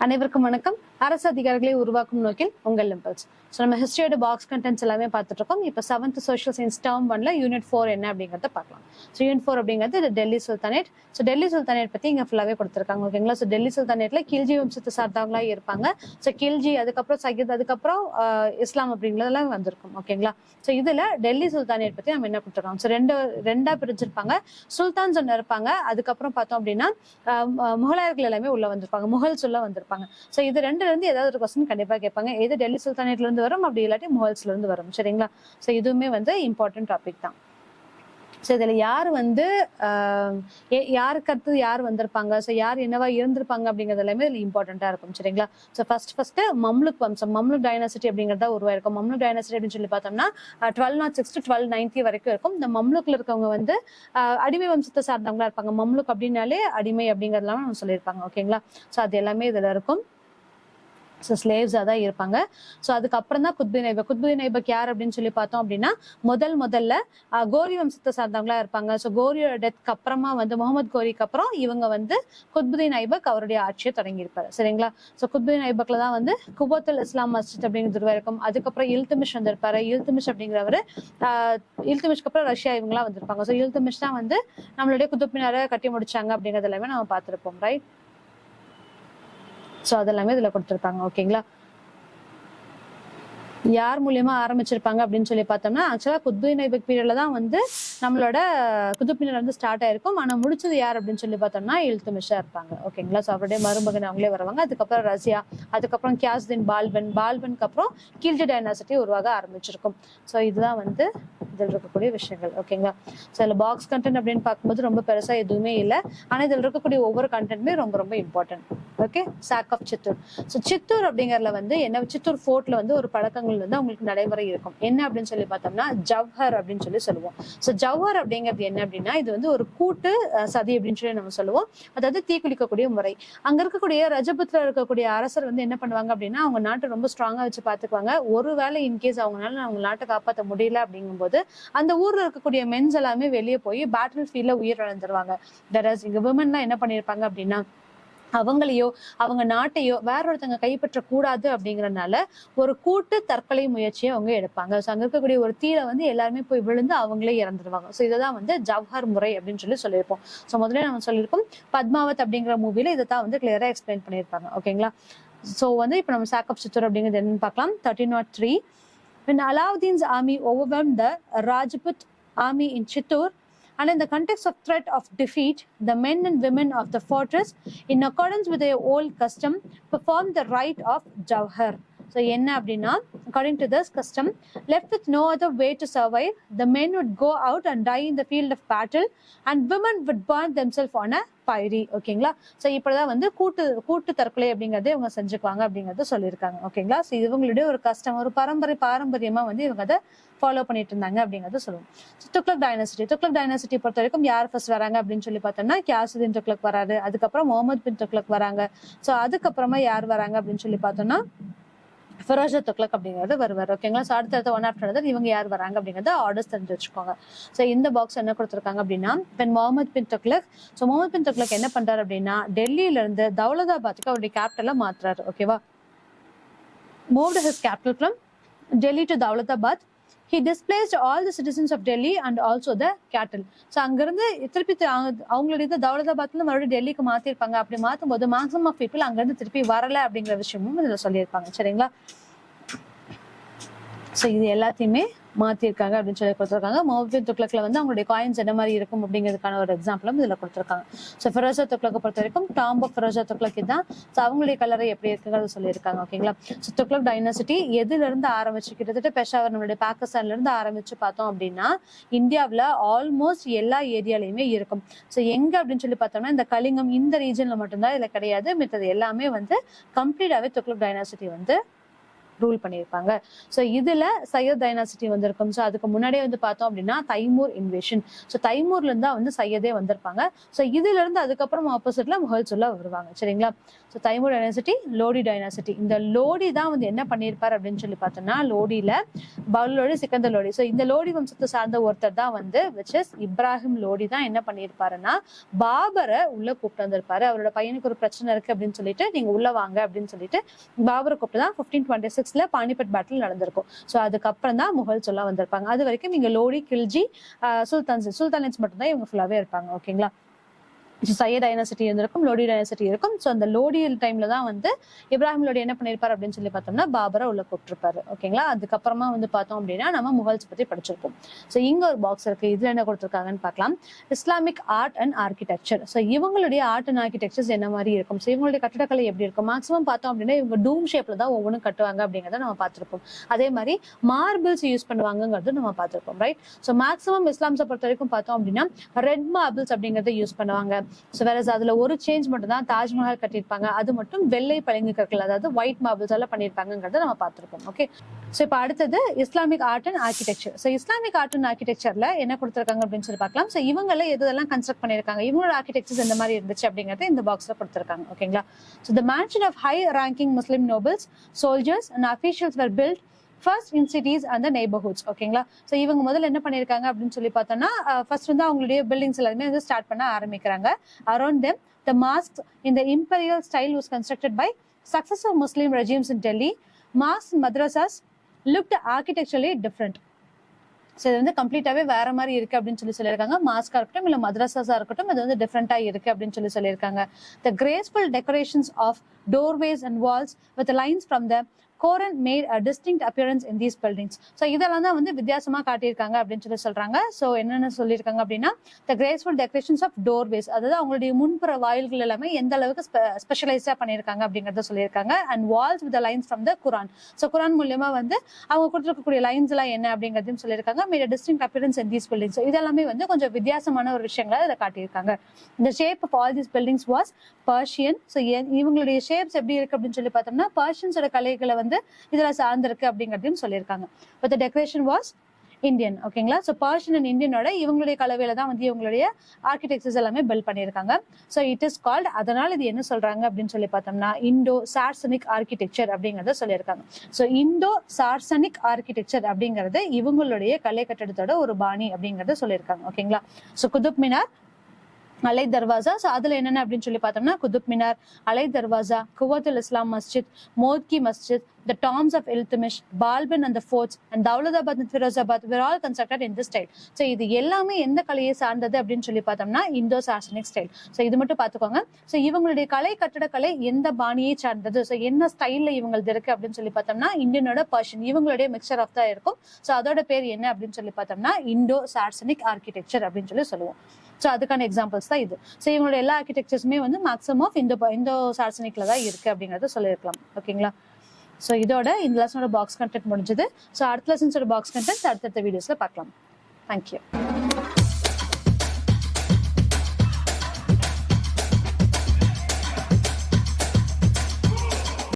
அனைவருக்கும் வணக்கம். அரசு அதிகாரிகளை உருவாக்கும் நோக்கில் உங்கள் இம்பல்ஸ். ஸோ நம்ம ஹிஸ்டரியோட பாக்ஸ் கண்டென்ட்ஸ் எல்லாமே பார்த்துட்டு இருக்கோம். இப்போ 7th சோஷியல் சயின்ஸ் டேர்ம் 1ல யூனிட் 4 என்ன அப்படிங்கிறத பார்க்கலாம். ஸோ யூனிட் 4 அப்படிங்கிறது Delhi sultanate. So Delhi sultanate பத்தி இங்க ஃபுல்லாவே கொடுத்துருக்காங்க, ஓகேங்களா. ஸோ டெல்லி சுல்தானேட்ல கில்ஜி வம்சத்தை சார்ந்தவங்களா இருப்பாங்க. ஸோ கில்ஜி, அதுக்கப்புறம் சகித், அதுக்கப்புறம் இஸ்லாம் அப்படிங்கிறதெல்லாம் வந்திருக்கும், ஓகேங்களா. ஸோ இதுல டெல்லி சுல்தானேட் பத்தி நம்ம என்ன கொடுத்துருக்கோம். ஸோ ரெண்டா பிரிச்சிருப்பாங்க. சுல்தான்ஸ் ஒன்று இருப்பாங்க, அதுக்கப்புறம் பார்த்தோம் அப்படின்னா முகலாயர்கள் எல்லாமே உள்ள வந்திருப்பாங்க, முகல்ஸ் உள்ள வந்திருப்பாங்க. ஸோ இது ரெண்டுல இருந்து ஏதாவது ஒரு கொஸ்டின் கண்டிப்பா கேட்பாங்க. எது டெல்லி சுல்தானேட்ல இருந்து வரும், அப்படி இல்லாட்டி முகல்ஸ்ல இருந்து வரும், சரிங்களா. ஸோ இதுவுமே இம்பார்ட்டன்ட் டாபிக் தான். ஸோ இதுல யார் யாருக்கு அடுத்தது யார் வந்திருப்பாங்க, ஸோ யார் என்னவா இருந்திருப்பாங்க அப்படிங்கிறது எல்லாமே இதுல இம்பார்ட்டண்டா இருக்கும், சரிங்களா. ஸோ ஃபர்ஸ்ட் மம்லுக் வம்சம், மம்லுக் டைனாசிட்டி அப்படிங்கிறதா உருவாயிருக்கும். மம்லுக் டைனாசிட்டி அப்படின்னு சொல்லி பார்த்தோம்னா 1206 to 1290 வரைக்கும் இருக்கும். இந்த மம்லுக்ல இருக்கவங்க அடிமை வம்சத்தை சார்ந்தவங்களா இருப்பாங்க. மம்லுக் அப்படின்னாலே அடிமை அப்படிங்கறதெல்லாம் நம்ம சொல்லியிருப்பாங்க, ஓகேங்களா. ஸோ அது எல்லாமே இதுல இருக்கும். ஸோ ஸ்லேவ்ஸா தான் இருப்பாங்க. ஸோ அதுக்கப்புறம் தான் குத்புதீன் ஐபக். குத்புதீன் ஐபக் யார் அப்படின்னு சொல்லி பார்த்தோம் அப்படின்னா முதல்ல கோரி வம்சத்தை சார்ந்தவங்களா இருப்பாங்க. ஸோ கோரியோட டெத்க்கு அப்புறமா முகமது கோரிக்கு அப்புறம் இவங்க குத்புதீன் ஐபக் அவருடைய ஆட்சியை தொடங்கியிருப்பாரு, சரிங்களா. ஸோ குத்புதீன் ஐபக்ல தான் குபத்துல் இஸ்லாம் மஸ்ஜித் அப்படிங்கிறது இருக்கும். அதுக்கப்புறம் இல்துமிஷ் வந்திருப்பாரு. இல்துமிஷ் அப்படிங்கிறவரு இல்துமிஷ்க்கு அப்புறம் ரஷ்யா இவங்கெல்லாம் வந்திருப்பாங்க. ஸோ இல்துமிஷ் தான் நம்மளுடைய குதுப் மினாரை கட்டி முடிச்சாங்க அப்படிங்கிறது எல்லாமே நம்ம பார்த்திருப்போம், ரைட். சோ அதெல்லாமே இதுல கொடுத்திருப்பாங்க, ஓகேங்களா. யார் மூலியமா ஆரம்பிச்சிருப்பாங்க அப்படின்னு சொல்லி பார்த்தோம்னா ஆக்சுவலா குத்புதீன் ஐபக் பீரியட்ல தான் நம்மளோட குதுப் மினார் ஸ்டார்ட் ஆயிருக்கும். ஆனா முடிச்சது யார் அப்படின்னு சொல்லி பார்த்தோம்னா இல்துமிஷா இருப்பாங்க, ஓகேங்களா. ஸோ அவருடைய மருமகன் அவங்களே வருவாங்க. அதுக்கப்புறம் ரஷ்யா, அதுக்கப்புறம் கியாசுதீன் பால்பனுக்கு அப்புறம் கில்ஜி டைனாசிட்டி உருவாக ஆரம்பிச்சிருக்கும். ஸோ இதுதான் இதில் இருக்கக்கூடிய விஷயங்கள், ஓகேங்களா. ஸோ இதுல பாக்ஸ் கண்டென்ட் அப்படின்னு பார்க்கும்போது ரொம்ப பெருசா எதுவுமே இல்லை. ஆனா இதில் இருக்கக்கூடிய ஒவ்வொரு கண்டென்ட்டுமே ரொம்ப ரொம்ப important, okay. Sack of Chittor. So Chittor அப்படிங்கறதுல என்ன சித்தூர் ஃபோர்ட்ல ஒரு பழக்கங்கள் அவங்களுக்கு நடைமுறை இருக்கும். என்ன அப்படின்னு சொல்லி பார்த்தோம்னா ஜவ்ஹர் அப்படின்னு சொல்லி சொல்லுவோம். ஸோ ஜவ்ஹர் அப்படிங்கிறது என்ன அப்படின்னா இது ஒரு கூட்டு சதி அப்படின்னு சொல்லி நம்ம சொல்லுவோம். அதாவது தீக்குளிக்கக்கூடிய முறை. அங்க இருக்கக்கூடிய ரஜபுத்ல இருக்கக்கூடிய அரசர் என்ன பண்ணுவாங்க அப்படின்னா அவங்க நாட்டை ரொம்ப ஸ்ட்ராங்கா வச்சு பாத்துக்குவாங்க. ஒருவேளை இன்கேஸ் அவங்களால அவங்க நாட்டை காப்பாற்ற முடியல அப்படிங்கும் போது அந்த ஊர்ல இருக்கக்கூடிய மென்ஸ் எல்லாமே வெளியே போய் பேட்டில் ஃபீல்ட்ல உயிரிழந்துருவாங்க. இங்க விமன்லாம் என்ன பண்ணிருப்பாங்க அப்படின்னா அவங்களையோ அவங்க நாட்டையோ வேற ஒருத்தங்க கைப்பற்ற கூடாது அப்படிங்கறதுனால ஒரு கூட்டு தற்கொலை முயற்சியை அவங்க எடுப்பாங்க. ஸோ அங்க இருக்கக்கூடிய ஒரு தீர எல்லாருமே போய் விழுந்து அவங்களே இறந்துருவாங்க. ஸோ இதான் ஜவ்ஹர் முறை அப்படின்னு சொல்லி சொல்லியிருப்போம். ஸோ முதல்ல நம்ம சொல்லியிருப்போம் பத்மாவத் அப்படிங்கிற மூவில இதைத்தான் கிளியரா எக்ஸ்பிளைன் பண்ணியிருப்பாங்க, ஓகேங்களா. ஸோ இப்ப நம்ம சாக் ஆஃப் சித்தூர் அப்படிங்கிறது என்னன்னு பார்க்கலாம். 1303 when Alauddin's army overwhelmed the Rajput army in Chittoor, and in the context of threat of defeat, the men and women of the fortress, in accordance with their old custom, performed the rite of Jawhar. So என்ன அப்படின்னா according to this custom, left with no other way to survive, the men would go out and die in the field of battle, and women would burn themselves on a pyre, ஓகேங்களா. So இப்படிதான் கூட்டு தற்கொலை அப்படிங்கறத இவங்க செஞ்சுக்குவாங்க அப்படிங்கறத சொல்லியிருக்காங்க, ஓகேங்களா. So இவங்களுடைய ஒரு கஷ்டம், ஒரு பாரம்பரியமா இவங்க அதை ஃபாலோ பண்ணிட்டு இருந்தாங்க அப்படிங்கறத சொல்லுவோம். துக்ளக் டைனாசிட்டி பொறுத்த வரைக்கும் யார் ஃபர்ஸ்ட் வராங்க அப்படின்னு சொல்லி பார்த்தோம்னா கியாசுதீன் துக்ளக் வராரு. அதுக்கப்புறம் முகமது பின் துக்ளக் வராங்க. ஸோ அதுக்கப்புறமா யார் வராங்க அப்படின்னு சொல்லி பார்த்தோம்னா ஃபெரோஷா துக்ளக் அப்படிங்கிறது வருவார், ஓகேங்களா. ஸோ அடுத்த ஒன் ஆஃப்டர் இவங்க யார் வராங்க அப்படிங்கறத ஆர்டர்ஸ் தெரிஞ்சு வச்சுக்கோங்க. ஸோ இந்த பாக்ஸ் என்ன கொடுத்துருக்காங்க அப்படின்னா முகமது பின் துக்ளக். ஸோ முகமது பின் துக்ளக் என்ன பண்றாரு அப்படின்னா டெல்லியில இருந்து தௌலதாபாத்துக்கு அவருடைய கேபிட்டலை மாத்துறாரு, ஓகேவா. Moved his capital from Delhi to Daulatabad. He displaced all the citizens of Delhi and also the cattle. So அங்கிருந்து திருப்பி அவங்களுடைய தௌலதாபாத்ல மறுபடியும் டெல்லிக்கு மாத்திருப்பாங்க. அப்படி மாத்தும் போது மேக்ஸிமம் ஆஃப் பீப்புள் அங்கிருந்து திருப்பி வரல அப்படிங்கிற விஷயமும் இதுல சொல்லியிருப்பாங்க, சரிங்களா. ஸோ இது எல்லாத்தையுமே மாத்திருக்காங்க அப்படின்னு சொல்லி கொடுத்துருக்காங்க. முகமது பின் துக்ளக்ல அவங்களுடைய காயின்ஸ் என்ன மாதிரி இருக்கும் அப்படிங்கிறதுக்கான ஒரு எக்ஸாம்பிளும் இதுல கொடுத்துருக்காங்க. ஸோ ஃபெரோஷா துக்ளக்கை பொறுத்த வரைக்கும் டாம்ப் ஆஃப் ஃபெரோஷா துக்ளக் தான். ஸோ அவங்களுடைய கலரை எப்படி இருக்குங்கிறது சொல்லியிருக்காங்க, ஓகேங்களா. ஸோ துக்ளக் டைனாசிட்டி எதுல இருந்து ஆரம்பிச்சு கிட்டத்தட்ட பெஷாவர் நம்மளுடைய பாகிஸ்தான்ல இருந்து ஆரம்பிச்சு பார்த்தோம் அப்படின்னா இந்தியாவில ஆல்மோஸ்ட் எல்லா ஏரியாலையுமே இருக்கும். ஸோ எங்க அப்படின்னு சொல்லி பார்த்தோம்னா இந்த கலிங்கம் இந்த ரீஜன்ல மட்டும்தான் இதுல கிடையாது. மித்தது எல்லாமே கம்ப்ளீட்டாவே துக்ளக் டைனாசிட்டி ரூல் பண்ணியிருப்பாங்க. ஸோ இதுல சையத் டைனாசிட்டி வந்திருக்கும். ஸோ அதுக்கு முன்னாடியே வந்து பார்த்தோம் அப்படின்னா தைமூர் இன்வேஷன். ஸோ தைமூர்ல இருந்தா வந்து சையதே வந்திருப்பாங்க. ஸோ இதுல இருந்து அதுக்கப்புறம் ஆப்போசிட்ல முகல்சுல்லா வருவாங்க. சரிங்களா? So Timur dynasty, Lodi dynasty. இந்த லோடி தான் வந்து என்ன பண்ணியிருப்பாரு அப்படின்னு சொல்லி பார்த்தோம்னா, லோடியில பவுலோடி, சிக்கந்தர் லோடி. ஸோ இந்த லோடி வம்சத்தை சார்ந்த ஒருத்தர் தான் வந்து விச் இஸ் இப்ராஹிம் லோடி தான் என்ன பண்ணியிருப்பாருன்னா பாபரை உள்ள கூப்பிட்டு வந்திருப்பாரு. அவரோட பையனுக்கு ஒரு பிரச்சனை இருக்கு அப்படின்னு சொல்லிட்டு நீங்க உள்ள வாங்க அப்படின்னு சொல்லிட்டு பாபரை கூப்பிட்டு தான் 1526ல பானிபட் பேட்டில் நடந்திருக்கும். ஸோ அதுக்கப்புறம் தான் முகல்சுல்லா வந்திருப்பாங்க. அது வரைக்கும் இங்க லோடி, கில்ஜி, சுல்தானேட்ஸ் மட்டும் தான் இவங்க ஃபுல்லாவே இருப்பாங்க. ஓகேங்களா? சையத் டைனாசிட்டி இருந்திருக்கும், லோடி டைனாசிட்டி இருக்கும். ஸோ அந்த லோடி டைம்ல தான் வந்து இப்ராஹிம் லோடி என்ன பண்ணிருப்பாரு அப்படின்னு சொல்லி பார்த்தோம்னா பாபரை உள்ள கூப்பிட்டுருப்பாரு. ஓகேங்களா? அதுக்கப்புறமா வந்து பார்த்தோம் அப்படின்னா நம்ம முகல்ஸ் பத்தி படிச்சிருப்போம். ஸோ இங்க ஒரு பாக்ஸ் இருக்கு. இதுல என்ன கொடுத்துருக்காங்கன்னு பார்க்கலாம். Islamic art and architecture. So இவங்களுடைய ஆர்ட் அண்ட் ஆர்கிடெக்சர்ஸ் என்ன மாதிரி இருக்கும், ஸோ இவங்களுடைய கட்டடக்கலை எப்படி இருக்கும், மேக்ஸிமம் பார்த்தோம் அப்படின்னா இவங்க டூம் ஷேப்ல தான் ஒவ்வொன்றும் கட்டுவாங்க அப்படிங்கிறத நம்ம பார்த்திருப்போம். அதே மாதிரி மார்பிள்ஸ் யூஸ் பண்ணுவாங்கிறது நம்ம பார்த்திருப்போம். ரைட்? ஸோ மேக்ஸிமம் இஸ்லாம்ஸை பொறுத்த வரைக்கும் பார்த்தோம் அப்படின்னா ரெட் மார்பிள்ஸ் அப்படிங்கறத யூஸ் பண்ணுவாங்க. ஸோ வேற அதுல ஒரு சேஞ்ச் மட்டும் தான் தாஜ்மஹால் கட்டியிருப்பாங்க. அது மட்டும் வெள்ளை பளிங்கு கற்கள், அதாவது ஒயிட் மார்பிள்ஸ் எல்லாம் பண்ணியிருப்பாங்கிறத நம்ம பார்த்திருப்போம். ஓகே. ஸோ இப்போ அடுத்தது Islamic art and architecture. So Islamic art and ஆர்கிடெக்சர்ல என்ன கொடுத்துருக்காங்க அப்படின்னு சொல்லி பார்க்கலாம். ஸோ இவங்கள எதெல்லாம் கன்ஸ்ட்ரக்ட் பண்ணியிருக்காங்க, இவங்களோட ஆர்கிடெக்சர்ஸ் எந்த மாதிரி இருந்துச்சு அப்படிங்கறது இந்த பாக்ஸ்ல கொடுத்துருக்காங்க. ஓகேங்களா? So the mansion of high ranking Muslim nobles, soldiers and officials were built first in cities and neighbourhoods. ஓகேங்களா? ஸோ இவங்க முதல்ல என்ன பண்ணியிருக்காங்க அப்படின்னு சொல்லி பார்த்தோம்னா ஃபர்ஸ்ட் வந்து அவங்களுடைய பில்டிங்ஸ் எல்லாமே வந்து ஸ்டார்ட் பண்ண ஆரம்பிக்கிறாங்க. Around them the mosque in the imperial style was constructed by successive Muslim regimes in Delhi. Mosque madrasas looked architecturally different. So இது வந்து கம்ப்ளீட்டாவே வேற மாதிரி இருக்கு அப்படின்னு சொல்லியிருக்காங்க. மாஸ்கா இருக்கட்டும் இல்ல மദ്രസാஸா இருக்கட்டும், அது வந்து டிஃப்ரெண்டா இருக்கு அப்படின்னு சொல்லியிருக்காங்க. The graceful decorations of doorways and walls with lines from the Koran made a distinct appearance in these buildings. So இதெல்லாம் தான் வந்து வித்தியாசமா காட்டியிருக்காங்க அப்படின்னு சொல்றாங்க. ஸோ என்னென்ன சொல்லியிருக்காங்க அப்படின்னா the graceful decorations of doorways, அதாவது அவங்களுடைய முன்புற வாயில்கள் எல்லாமே எந்த அளவுக்கு ஸ்பெஷலைஸா பண்ணியிருக்காங்க அப்படிங்கறத சொல்லியிருக்காங்க. And walls with lines from the Quran. So Quran மூலியமா வந்து அவங்க கொடுத்துருக்கக்கூடிய லைன்ஸ் எல்லாம் என்ன அப்படிங்கறதையும் சொல்லியிருக்காங்க. made a distinct appearance in these buildings. So இதெல்லாமே வந்து கொஞ்சம் வித்தியாசமான ஒரு விஷயங்களை இதை காட்டியிருக்காங்க. the shape of all these buildings was Persian. So இவங்களுடைய ஷேப்ஸ் எப்படி இருக்கு அப்படின்னு சொல்லி பார்த்தோம்னா பர்ஷியன்ஸோட கலைகளை வந்து இதுல சார்ந்திருக்கு அப்படிங்கறதையும் சொல்லியிருக்காங்க. But the decoration was Indian. ஓகேங்களா? ஸோ பர்ஷியன் அண்ட் இந்தியனோட இவங்களுடைய கலவையில தான் வந்து இவங்களுடைய ஆர்கிடெக்சர்ஸ் எல்லாமே பில்ட் பண்ணியிருக்காங்க. ஸோ இட் இஸ் கால்ட், அதனால இது என்ன சொல்றாங்க அப்படின்னு சொல்லி பார்த்தோம்னா இண்டோ சார்சனிக் ஆர்கிடெக்சர் அப்படிங்கறத சொல்லியிருக்காங்க. ஸோ இண்டோ சார்சனிக் ஆர்கிடெக்சர் அப்படிங்கறது இவங்களுடைய கலை கட்டடத்தோட ஒரு பாணி அப்படிங்கறத சொல்லியிருக்காங்க. ஓகேங்களா? ஸோ குதுப் மினார், அலை தர்வாசா. ஸோ அதுல என்னென்ன அப்படின்னு சொல்லி பார்த்தோம்னா குதுப் மினார், அலை தர்வாசா, குவத்துல் இஸ்லாம் மஸ்ஜித், மோத்கி மஸ்ஜித், the tombs of Iltutmish, Balban and the forts, and Dawlatabad and Firozabad were all constructed in this style. So இது எல்லாமே எந்த கலையை சார்ந்தது அப்படின்னு சொல்லி பார்த்தோம்னா இந்தோ சார்சனிக் ஸ்டைல். ஸோ இது மட்டும் பார்த்துக்கோங்க. ஸோ இவங்களுடைய கலை கட்டடக்கலை எந்த பாணியை சார்ந்தது, ஸோ என்ன ஸ்டைல்ல இவங்களுக்கு இருக்கு அப்படின்னு சொல்லி பார்த்தோம்னா இந்தியனோட பர்ஷியன், இவங்களுடைய மிக்சர் ஆஃப் தான் இருக்கும். ஸோ அதோட பேர் என்ன அப்படின்னு சொல்லி பார்த்தோம்னா இண்டோ சார்சனிக் ஆர்கிடெக்சர் அப்படின்னு சொல்லுவோம். ஸோ அதுக்கான எக்ஸாம்பிள்ஸ் தான் இது. ஸோ இவங்களோட எல்லா ஆர்கிடெக்சர்ஸுமே வந்து மேக்ஸிமம் ஆஃப் இந்தோ சார்சனிக்ல தான் இருக்கு அப்படிங்கறத சொல்லியிருக்கலாம். ஓகேங்களா? ஸோ இதோட இந்த லெசனோட பாக்ஸ் கண்டென்ட் முடிஞ்சது. ஸோ அடுத்த லெசன்ஸோட பாக்ஸ் கண்டென்ட் அடுத்தடுத்த வீடியோஸ்ல பார்க்கலாம். தேங்க்யூ.